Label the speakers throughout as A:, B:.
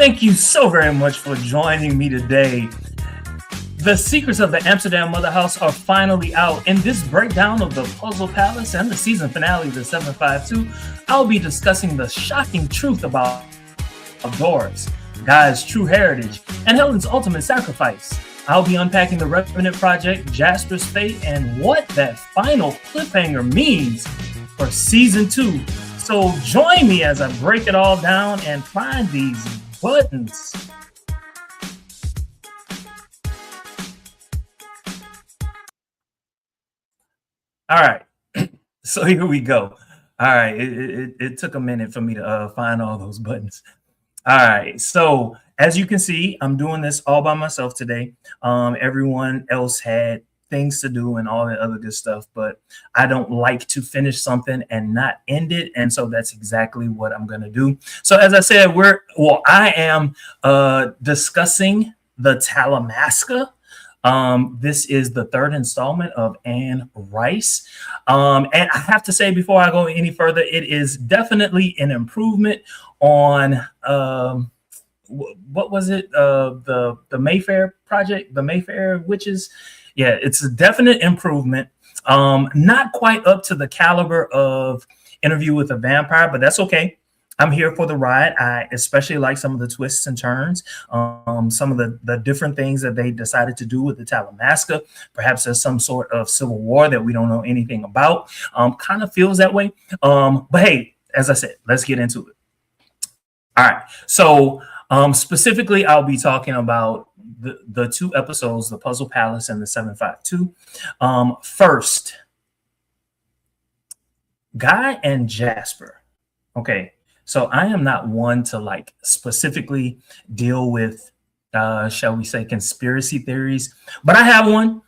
A: Thank you so very much for joining me today. The secrets of the Amsterdam Motherhouse are finally out. In this breakdown of the Puzzle Palace and the season finale of the 752, I'll be discussing the shocking truth about Doris, Guy's true heritage, and Helen's ultimate sacrifice. I'll be unpacking the Revenant project, Jasper's fate, and what that final cliffhanger means for season 2. So join me as I break it all down and find these buttons. All right, so here we go. All right, it took a minute for me to find all those buttons. All right, so as you can see, I'm doing this all by myself today. Everyone else had things to do and all that other good stuff, but I don't like to finish something and not end it, and so that's exactly what I'm going to do. So as I said, I am discussing the Talamasca. This is the third installment of Anne Rice. And I have to say, before I go any further, it is definitely an improvement on what was it? The Mayfair project, the Mayfair Witches. Yeah, it's a definite improvement. Not quite up to the caliber of Interview with a Vampire, but that's okay. I'm here for the ride. I especially like some of the twists and turns, some of the different things that they decided to do with the Talamasca. Perhaps there's some sort of civil war that we don't know anything about. Kind of feels that way. But hey, as I said, let's get into it. All right. So specifically, I'll be talking about the two episodes, the Puzzle Palace and the 752. First, Guy and Jasper. Okay. So I am not one to like specifically deal with, shall we say, conspiracy theories, but I have one.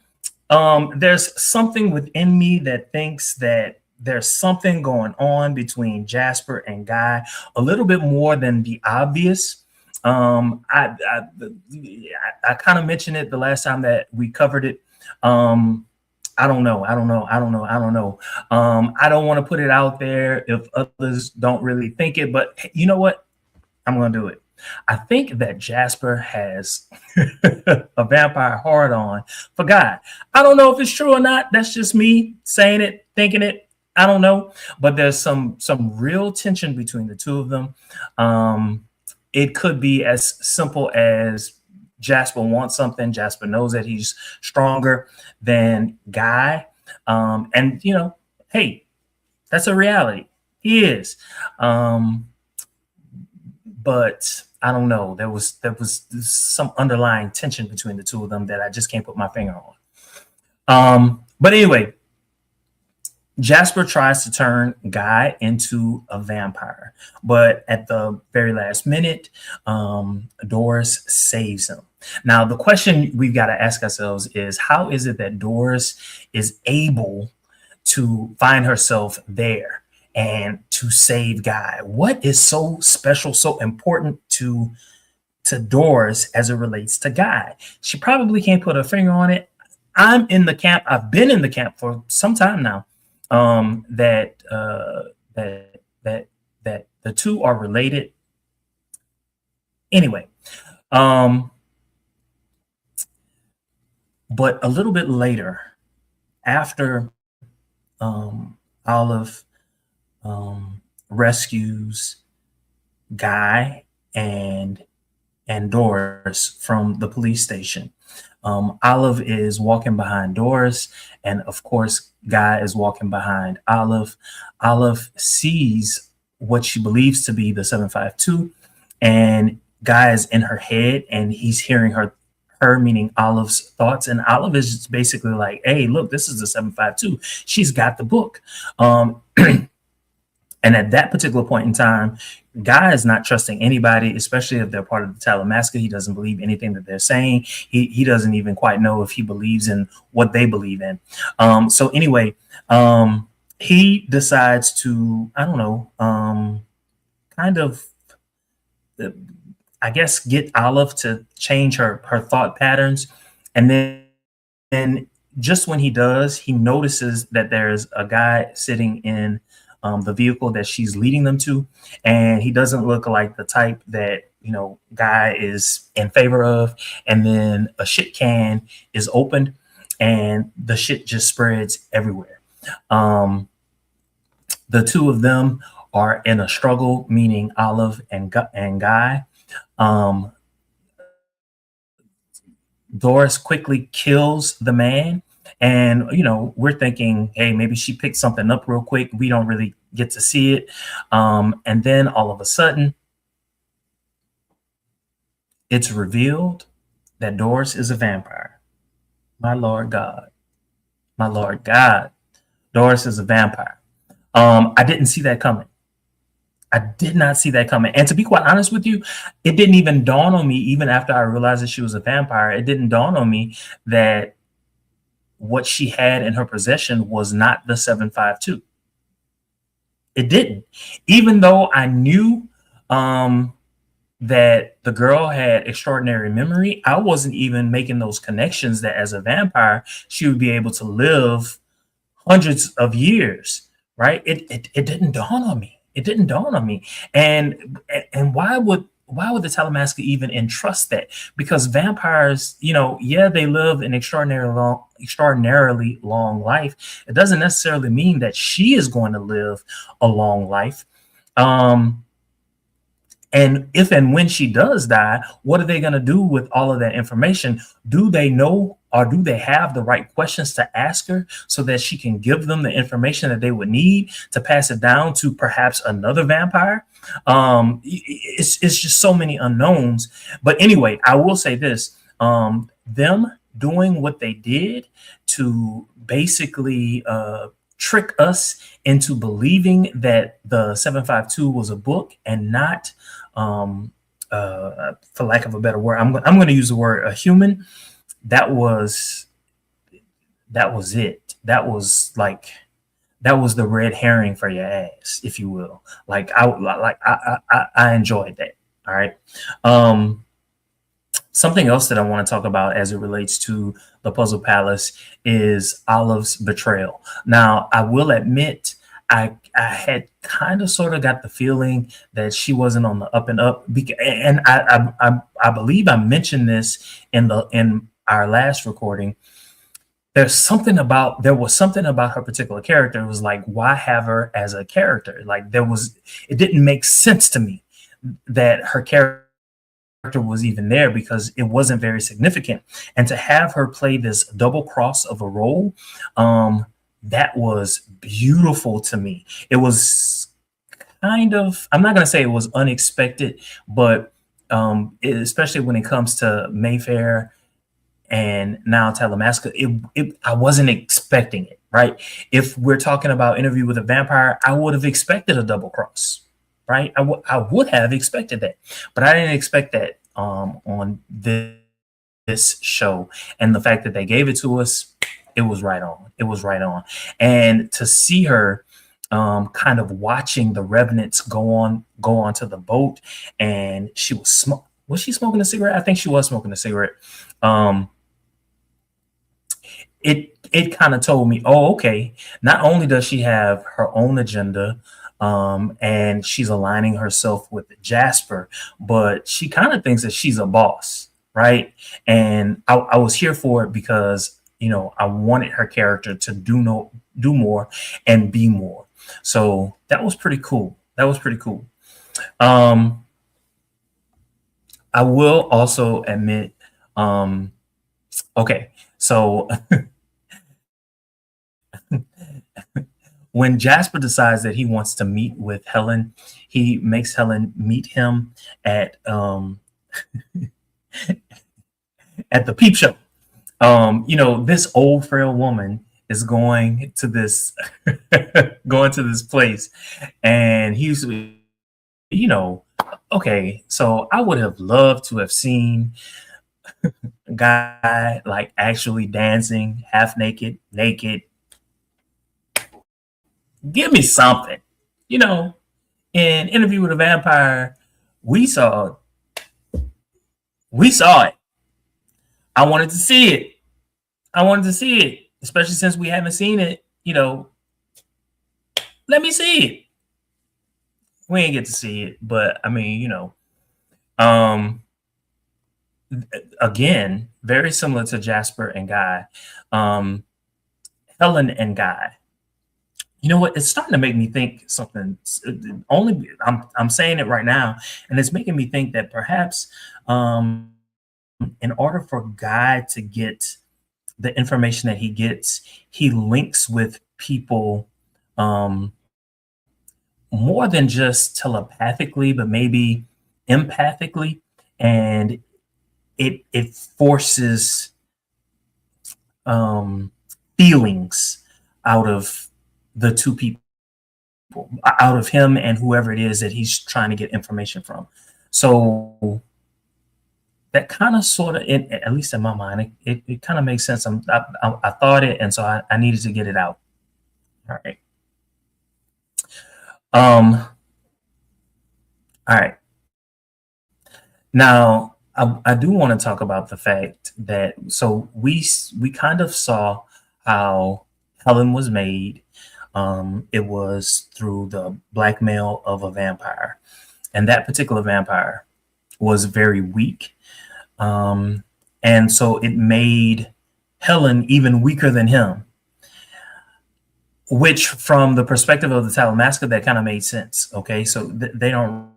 A: There's something within me that thinks that there's something going on between Jasper and Guy, a little bit more than the obvious. I kind of mentioned it the last time that we covered it. I don't know. I don't want to put it out there if others don't really think it, but you know what? I'm going to do it. I think that Jasper has a vampire hard on for Guy. I don't know if it's true or not. That's just me saying it, thinking it. I don't know, but there's some real tension between the two of them. It could be as simple as Jasper wants something. Jasper knows that he's stronger than Guy. And, you know, hey, that's a reality. He is. But I don't know. There was some underlying tension between the two of them that I just can't put my finger on. But anyway, Jasper tries to turn Guy into a vampire, but at the very last minute, Doris saves him. Now, the question we've got to ask ourselves is, how is it that Doris is able to find herself there and to save Guy? What is so special, so important to Doris as it relates to Guy? She probably can't put her finger on it. I'm in the camp. I've been in the camp for some time now. That the two are related. Anyway, but a little bit later, after Olive rescues Guy and Doris from the police station, Olive is walking behind Doris, and of course, Guy is walking behind Olive. Olive sees what she believes to be the 752, and Guy is in her head, and he's hearing her meaning Olive's thoughts, and Olive is just basically like, "Hey, look, this is the 752. She's got the book." And at that particular point in time, Guy is not trusting anybody, especially if they're part of the Talamasca. He doesn't believe anything that they're saying. He doesn't even quite know if he believes in what they believe in. So anyway, he decides to, I don't know, kind of, I guess, get Olive to change her thought patterns. And then just when he does, he notices that there's a guy sitting in the vehicle that she's leading them to, and he doesn't look like the type that guy is in favor of. And then a shit can is opened, and the shit just spreads everywhere. The two of them are in a struggle, meaning Olive and Guy. Um, Doris quickly kills the man. And, we're thinking, hey, maybe she picked something up real quick. We don't really get to see it. And then all of a sudden, it's revealed that Doris is a vampire. My Lord God. My Lord God. Doris is a vampire. I didn't see that coming. I did not see that coming. And to be quite honest with you, it didn't even dawn on me, even after I realized that she was a vampire, it didn't dawn on me that what she had in her possession was not the 752. It didn't. Even though I knew that the girl had extraordinary memory, I wasn't even making those connections that as a vampire, she would be able to live hundreds of years, right? It didn't dawn on me. It didn't dawn on me. And why would the Talamasca even entrust that? Because vampires, they live an extraordinarily long life. It doesn't necessarily mean that she is going to live a long life. And if and when she does die, what are they going to do with all of that information? Do they know, or do they have the right questions to ask her so that she can give them the information that they would need to pass it down to perhaps another vampire? It's just so many unknowns. But anyway, I will say this. Them doing what they did to basically trick us into believing that the 752 was a book and not, for lack of a better word, I'm going to use the word a human. That was it. That was the red herring for your ass, if you will. I enjoyed that. All right. Something else that I want to talk about as it relates to the Puzzle Palace is Olive's betrayal. Now, I will admit, I had kind of sort of got the feeling that she wasn't on the up and up, and I believe I mentioned this in our last recording. There was something about her particular character. It was like, why have her as a character? It didn't make sense to me that her character was even there, because it wasn't very significant. And to have her play this double cross of a role, that was beautiful to me. It was kind of, I'm not going to say it was unexpected, but especially when it comes to Mayfair and now Talamasca, I wasn't expecting it, right? If we're talking about Interview with a Vampire, I would have expected a double cross, right? I would have expected that, but I didn't expect that on this show. And the fact that they gave it to us, it was right on. It was right on. And to see her kind of watching the Revenants go on to the boat, and she was she smoking a cigarette? I think she was smoking a cigarette. It kind of told me, oh, okay, not only does she have her own agenda, and she's aligning herself with Jasper, but she kind of thinks that she's a boss, right? And I was here for it because, I wanted her character to do more and be more. So that was pretty cool. I will also admit, okay, so when Jasper decides that he wants to meet with Helen, he makes Helen meet him at at the peep show. This old frail woman is going to this place, and he's, okay, so I would have loved to have seen a guy like actually dancing half naked. Give me something. In Interview with a Vampire, we saw it. I wanted to see it, especially since we haven't seen it, Let me see it. We ain't get to see it, but I mean, um, again, very similar to Jasper and Guy, um, Helen and Guy. You know what? It's starting to make me think something. Only I'm saying it right now, and it's making me think that perhaps, um, in order for Guy to get the information that he gets, he links with people, um, more than just telepathically, but maybe empathically, and it forces, um, feelings out of the two people, out of him and whoever it is that he's trying to get information from. So that kind of sort of, at least in my mind, it kind of makes sense. I thought it, and so I needed to get it out. All right. Um. All right. Now, I do want to talk about the fact that so we kind of saw how Helen was made. It was through the blackmail of a vampire, and that particular vampire was very weak. Um, and so it made Helen even weaker than him, which, from the perspective of the Talamasca, that kind of made sense. Okay, so they don't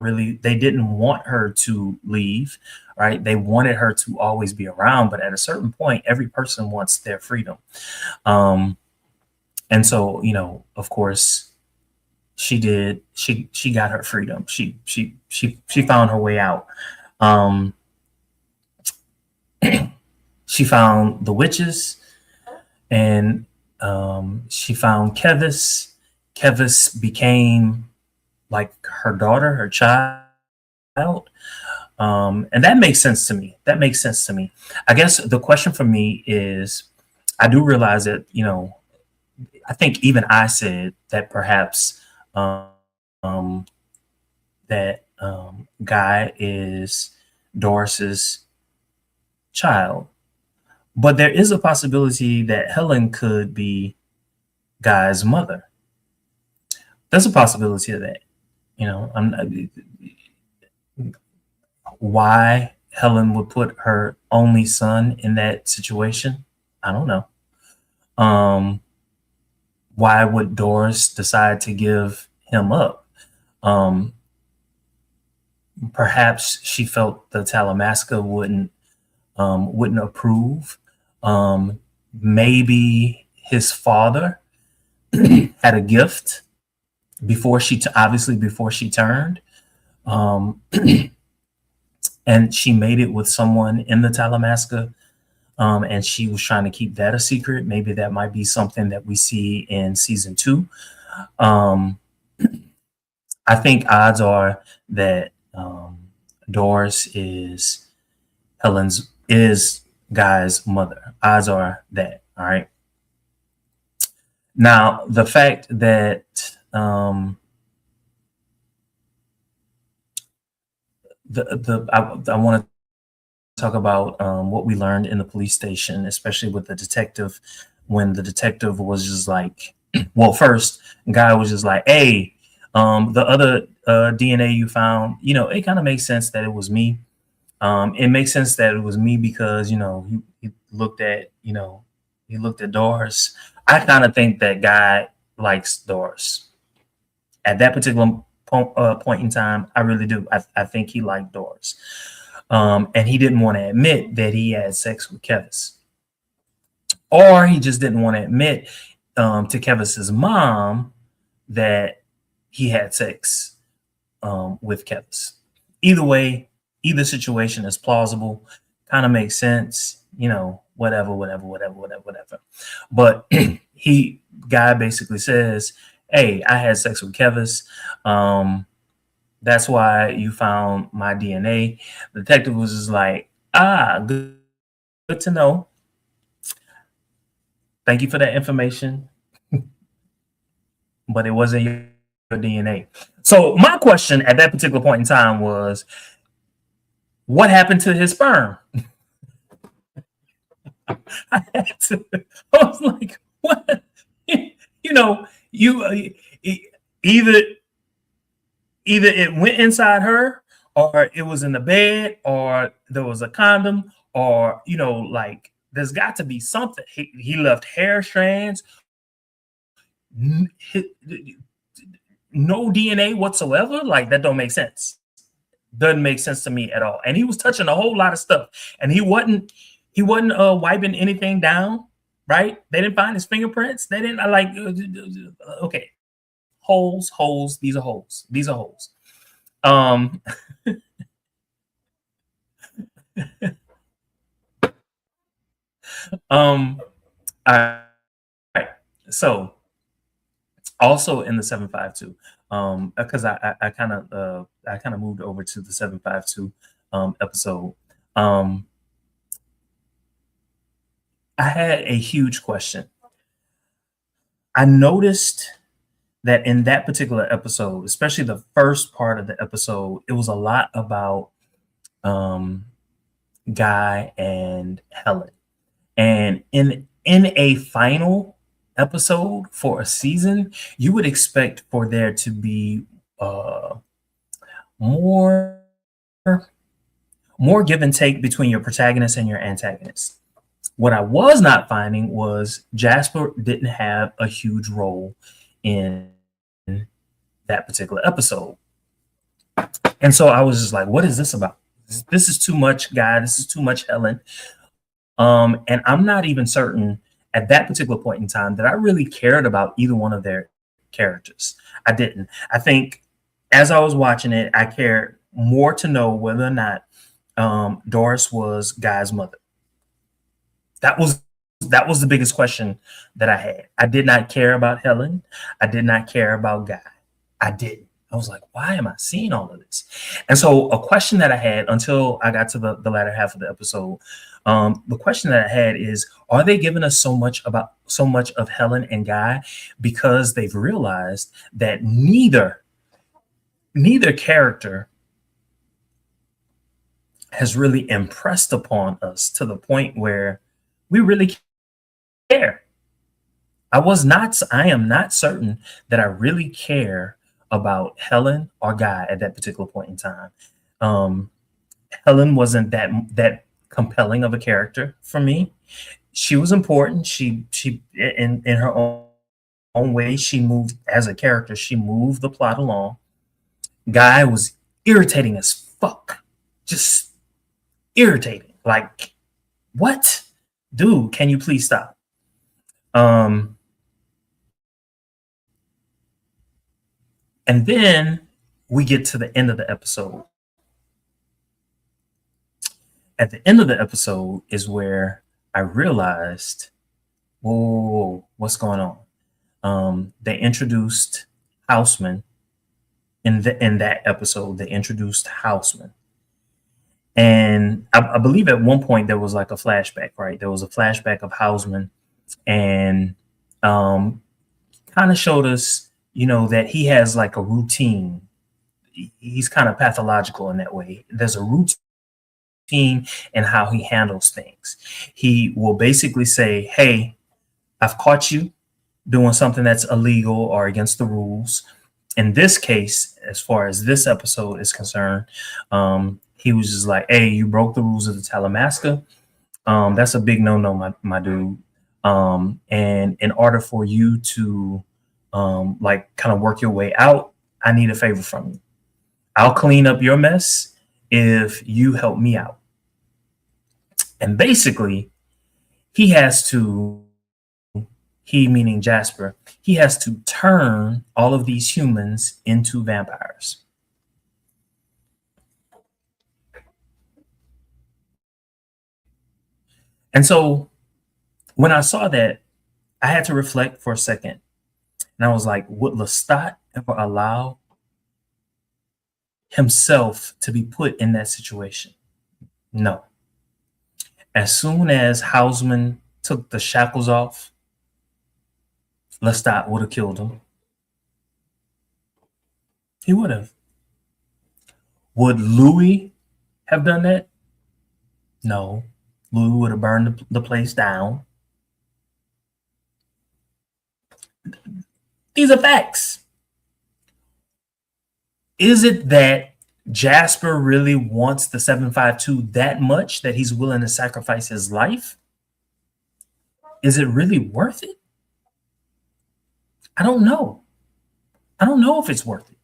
A: really, they didn't want her to leave, right? They wanted her to always be around, but at a certain point, every person wants their freedom. Um, and so, of course, she did. She got her freedom. She found her way out. Um, she found the witches, and she found Kevis. Kevis became like her daughter, her child. And that makes sense to me. That makes sense to me. I guess the question for me is, I do realize that, I think even I said that perhaps, um, Guy is Doris's child, but there is a possibility that Helen could be Guy's mother. There's a possibility of that. Why Helen would put her only son in that situation, I don't know. Um, why would Doris decide to give him up? Um, Perhaps she felt the Talamasca wouldn't approve. Maybe his father had a gift obviously before she turned, um, and she made it with someone in the Talamasca, and she was trying to keep that a secret. Maybe that might be something that we see in season 2. Um, I think odds are that, Doris is Guy's mother. Odds are that. All right. Now, the fact that, I want to talk about, what we learned in the police station, especially with the detective, when the detective was just like, well, first, Guy was just like, hey, the other DNA you found, it kind of makes sense that it was me. It makes sense that it was me because, he looked at, he looked at Doris. I kind of think that Guy likes Doris. At that particular point in time, I really do. I think he liked Doris. And he didn't want to admit that he had sex with Kevis. Or he just didn't want to admit, to Kevis's mom that he had sex, with Kevis. Either way, either situation is plausible, kind of makes sense, whatever. But Guy basically says, hey, I had sex with Kevis. That's why you found my DNA. The detective was just like, good to know. Thank you for that information. But it wasn't your DNA. So my question at that particular point in time was, what happened to his sperm? I was like, what? You either either it went inside her, or it was in the bed, or there was a condom, or like there's got to be something. He left hair strands, no DNA whatsoever. Like that don't make sense. Doesn't make sense to me at all. And he was touching a whole lot of stuff, and he wasn't wiping anything down. Right? They didn't find his fingerprints. They didn't like. Okay, holes. These are holes. These are holes. Um, um, all right. So also in the 752, because I kind of moved over to the 752 episode. Um, I had a huge question. I noticed that in that particular episode, especially the first part of the episode, it was a lot about um, Guy and Helen. And in a final episode for a season, you would expect for there to be uh, more more give and take between your protagonist and your antagonist. What I was not finding was Jasper didn't have a huge role in that particular episode. And so I was just like, what is this about? This is too much, Guy. This is too much, Helen. And I'm not even certain at that particular point in time that I really cared about either one of their characters. I didn't. I think as I was watching it, I cared more to know whether or not Doris was Guy's mother. That was the biggest question that I had. I did not care about Helen. I did not care about Guy. I didn't. I was like, why am I seeing all of this? And so a question that I had until I got to the latter half of the episode, the question that I had is, are they giving us so much of Helen and Guy because they've realized that neither character has really impressed upon us to the point where we really care. I am not certain that I really care about Helen or Guy at that particular point in time. Um, Helen wasn't that compelling of a character for me. She was important. She in her own way, she moved as a character. She moved the plot along. Guy was irritating as fuck. Just irritating. Like, what? Dude, can you please stop? Um, and then we get to the end of the episode. At the end of the episode is where I realized, whoa, what's going on? They introduced Houseman in that episode. They introduced Houseman, and I believe at one point there was like a flashback. Right, there was a flashback of Houseman, and kind of showed us, that he has like a routine. He's kind of pathological in that way. There's a routine in how he handles things. He will basically say, hey, I've caught you doing something that's illegal or against the rules. In this case, as far as this episode is concerned, he was just like, hey, you broke the rules of the Talamasca. That's a big no-no, my dude. And in order for you to like kind of work your way out, I need a favor from you. I'll clean up your mess if you help me out. And basically, he meaning Jasper, he has to turn all of these humans into vampires. And so when I saw that, I had to reflect for a second. And I was like, would Lestat ever allow himself to be put in that situation? No. As soon as Houseman took the shackles off, Lestat would have killed him. He would have. Would Louis have done that? No. Louis would have burned the place down. These are facts. Is it that Jasper really wants the 752 that much that he's willing to sacrifice his life? Is it really worth it? I don't know. I don't know if it's worth it.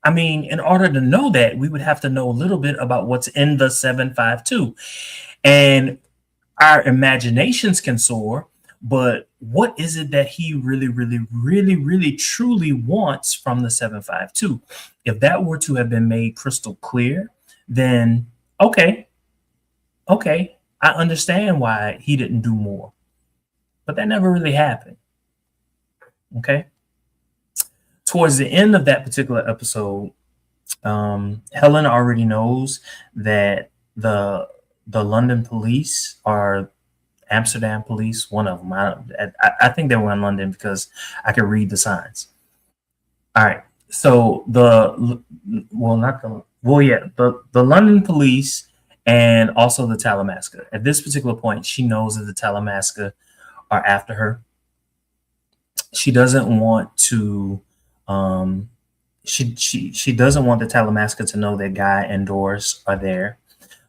A: I mean, in order to know that, we would have to know a little bit about what's in the 752. And our imaginations can soar, but what is it that he really, really, really, really, truly wants from the 752? If that were to have been made crystal clear, then okay, okay, I understand why he didn't do more. But that never really happened. Okay. Towards the end of that particular episode, Helen already knows that the London police are Amsterdam police, one of them. I think they were in London because I could read the signs. All right. So the London police and also the Talamasca. At this particular point, she knows that the Talamasca are after her. She doesn't want to. She doesn't want the Talamasca to know that Guy and Doris are there.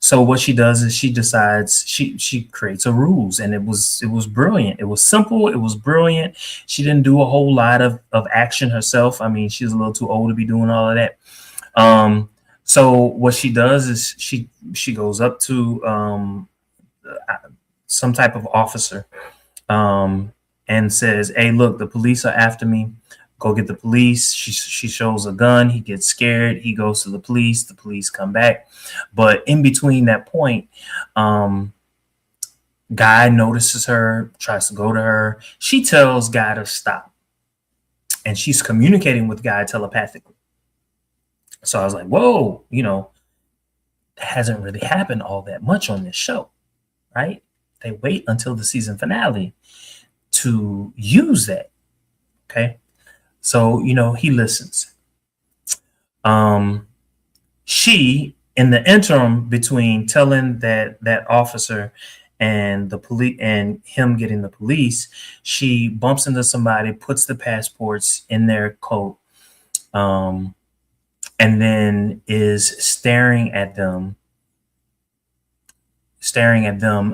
A: So what she does is she decides she creates a ruse, and it was brilliant. It was simple. It was brilliant. She didn't do a whole lot of action herself. I mean, she's a little too old to be doing all of that. So what she does is she goes up to some type of officer and says, "Hey, look, the police are after me. Go get the police." She shows a gun. He gets scared. He goes to the police. The police come back. But in between that point, Guy notices her, tries to go to her. She tells Guy to stop. And she's communicating with Guy telepathically. So I was like, whoa, it hasn't really happened all that much on this show, right? They wait until the season finale to use that. Okay. So, he listens. She, in the interim between telling that officer and the police and him getting the police, she bumps into somebody, puts the passports in their coat, and then is staring at them,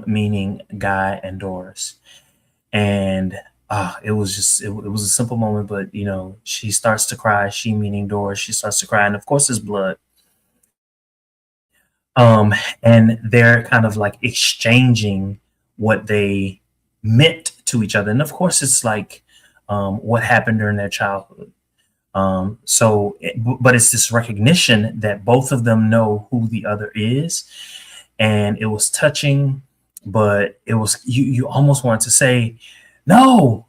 A: meaning Guy and Doris. And it was a simple moment, but she starts to cry. She, meaning Doris, she starts to cry, and of course, it's blood. And they're kind of like exchanging what they meant to each other, and of course, it's like what happened during their childhood. But it's this recognition that both of them know who the other is, and it was touching. But it was you almost want to say, "No,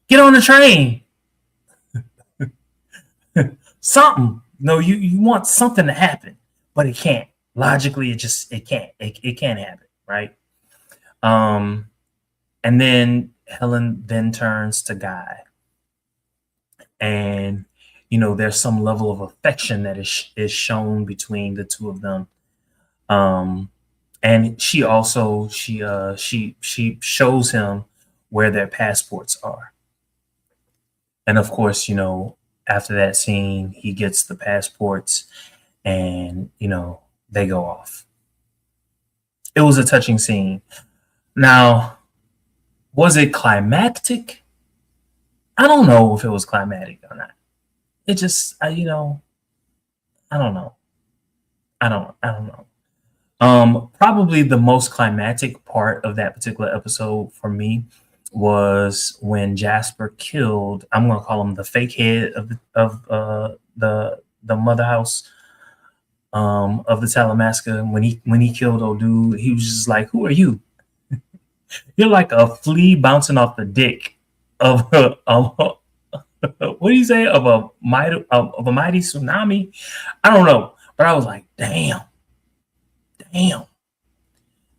A: get on the train." Something. No, you want something to happen, but it can't. Logically, it can't. It can't happen, right? And then Helen then turns to Guy, and there's some level of affection that is shown between the two of them. And she also she shows him where their passports are. And of course, after that scene, he gets the passports, and they go off. It was a touching scene. Now, was it climactic? I don't know if it was climactic or not. It just, I don't know. I don't know. Probably the most climactic part of that particular episode for me was when Jasper killed. I'm gonna call him the fake head of the mother house of the Talamasca. When he killed old dude, he was just like, "Who are you? You're like a flea bouncing off the dick of what do you say, of a mighty tsunami?" I don't know, but I was like, damn.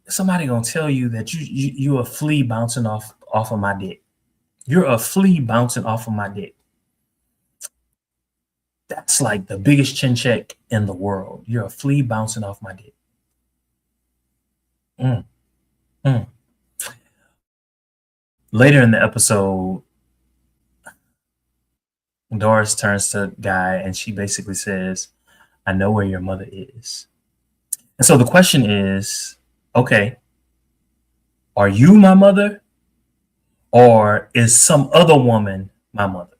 A: Somebody gonna tell you that you a flea bouncing off of my dick. You're a flea bouncing off of my dick. That's like the biggest chin check in the world. You're a flea bouncing off my dick. Mm. Later in the episode, Doris turns to Guy and she basically says, I know where your mother is. And so the question is, okay, are you my mother or is some other woman my mother?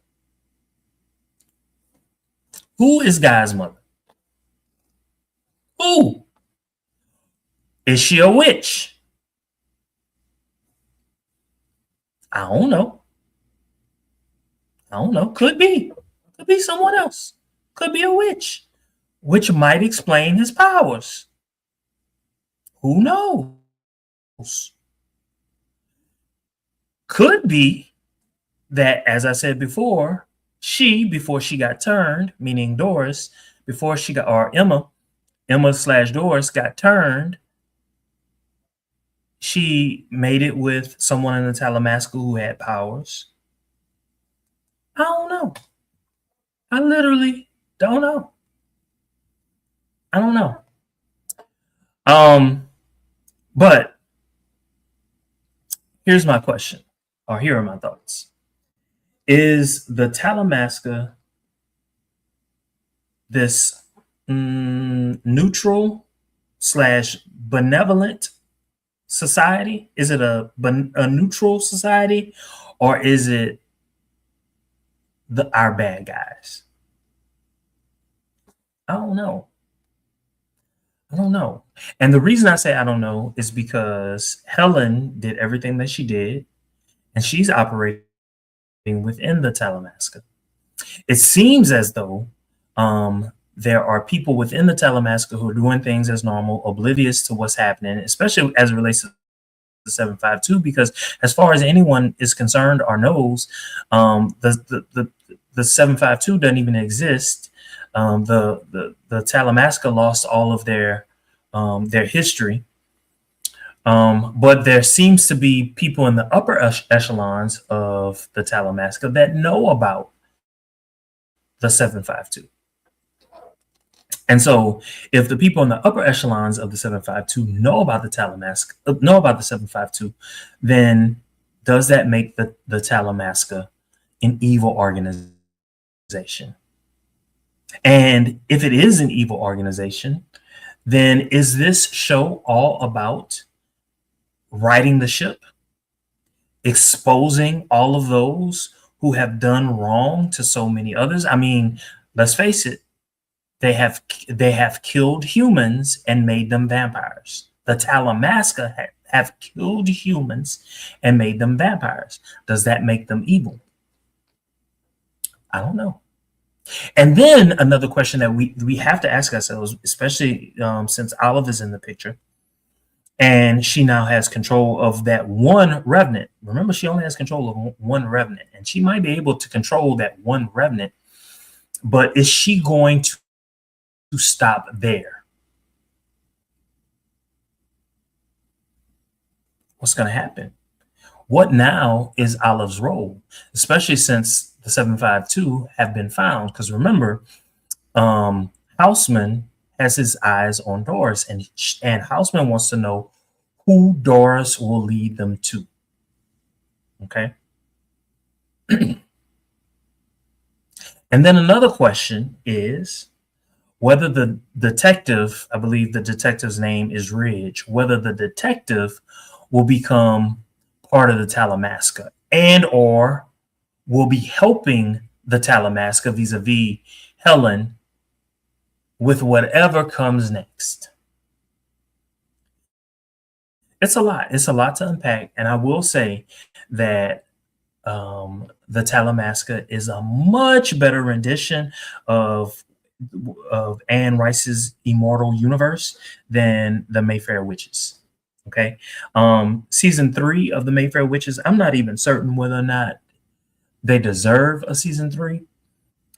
A: Who is Guy's mother? Who? Is she a witch? I don't know. I don't know. Could be. Could be someone else. Could be a witch, which might explain his powers. Who knows? Could be that, as I said before, before she got turned, meaning Doris, before she got, or Emma/Doris got turned, she made it with someone in the Talamasca who had powers. I don't know. I literally don't know. I don't know. But here's my question, or here are my thoughts. Is the Talamasca this neutral/benevolent society? Is it a neutral society, or is it our bad guys? I don't know. I don't know. And the reason I say I don't know is because Helen did everything that she did, and she's operating within the Talamasca. It seems as though there are people within the Talamasca who are doing things as normal, oblivious to what's happening, especially as it relates to the 752, because as far as anyone is concerned or knows, the 752 doesn't even exist. The Talamasca lost all of their history. But there seems to be people in the upper echelons of the Talamasca that know about the 752. And so if the people in the upper echelons of the 752 know about the Talamasca, know about the 752, then does that make the Talamasca an evil organization? And if it is an evil organization, then is this show all about righting the ship, exposing all of those who have done wrong to so many others? I mean, let's face it, they have killed humans and made them vampires. The Talamasca have killed humans and made them vampires. Does that make them evil? I don't know. And then another question that we have to ask ourselves, especially since Olive is in the picture, and she now has control of that one Revenant. Remember, she only has control of one Revenant, and she might be able to control that one Revenant, but is she going to stop there? What's going to happen? What now is Olive's role, especially since the 752 have been found? Because remember, Houseman has his eyes on Doris, and Houseman wants to know who Doris will lead them to. Okay. And then another question is whether the detective, I believe the detective's name is Ridge, whether the detective will become part of the Talamasca and or will be helping the Talamasca vis-a-vis Helen with whatever comes next. It's a lot. It's a lot to unpack. And I will say that the Talamasca is a much better rendition of Anne Rice's Immortal Universe than the Mayfair Witches. Okay. Season 3 of the Mayfair Witches, I'm not even certain whether or not they deserve a season 3.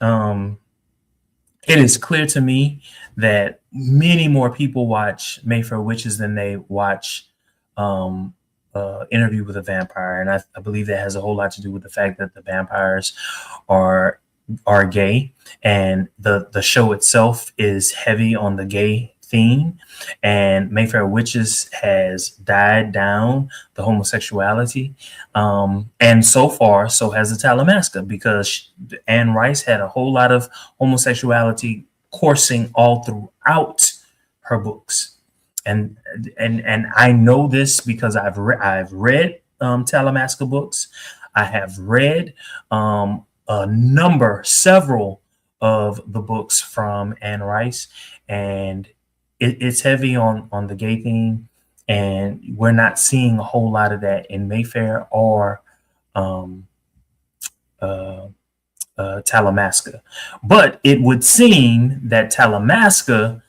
A: It is clear to me that many more people watch Mayfair Witches than they watch Interview with a Vampire, and I believe that has a whole lot to do with the fact that the vampires are gay, and the show itself is heavy on the gay theme, and Mayfair Witches has died down the homosexuality, and so far, so has the Talamasca, because Anne Rice had a whole lot of homosexuality coursing all throughout her books, and I know this because I've read Talamasca books. I have read several of the books from Anne Rice, and it's heavy on the gay theme, and we're not seeing a whole lot of that in Mayfair or um, uh, Talamasca. But it would seem that Talamasca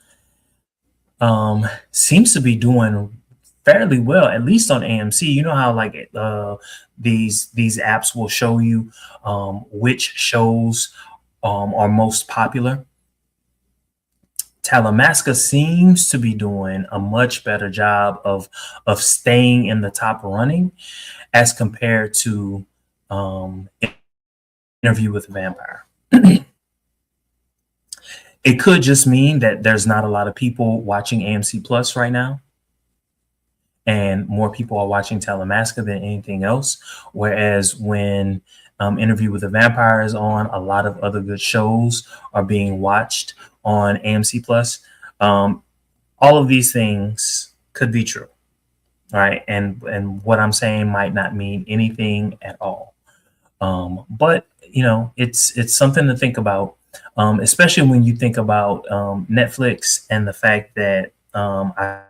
A: seems to be doing fairly well, at least on AMC. You know how like these apps will show you which shows are most popular. Talamasca seems to be doing a much better job of staying in the top running as compared to Interview with a Vampire. It could just mean that there's not a lot of people watching AMC Plus right now, and more people are watching Talamasca than anything else. Whereas when Interview with a Vampire is on, a lot of other good shows are being watched on AMC Plus. All of these things could be true, right? And what I'm saying might not mean anything at all. But you know, it's something to think about, especially when you think about Netflix and the fact that I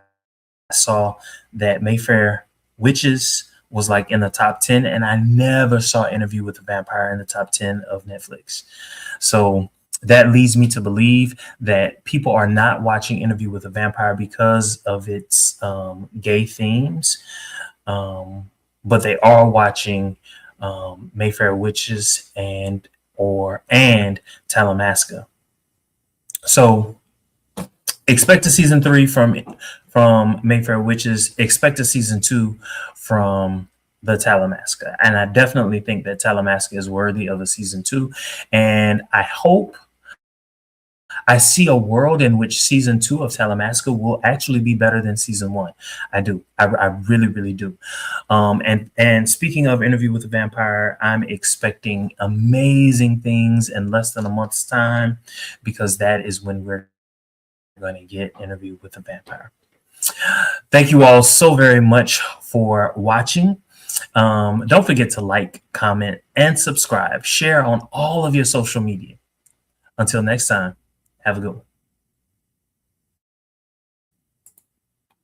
A: saw that Mayfair Witches was like in the top 10, and I never saw Interview with a Vampire in the top 10 of Netflix. So that leads me to believe that people are not watching Interview with a Vampire because of its gay themes, but they are watching Mayfair Witches and Talamasca. So expect a season 3 from Mayfair Witches. Expect a season 2 from the Talamasca, and I definitely think that Talamasca is worthy of a season 2. And I see a world in which season 2 of Talamasca will actually be better than season 1. I do. I really, really do. And speaking of Interview with a Vampire, I'm expecting amazing things in less than a month's time, because that is when we're going to get Interview with a Vampire. Thank you all so very much for watching. Don't forget to like, comment, and subscribe. Share on all of your social media. Until next time, have a good one.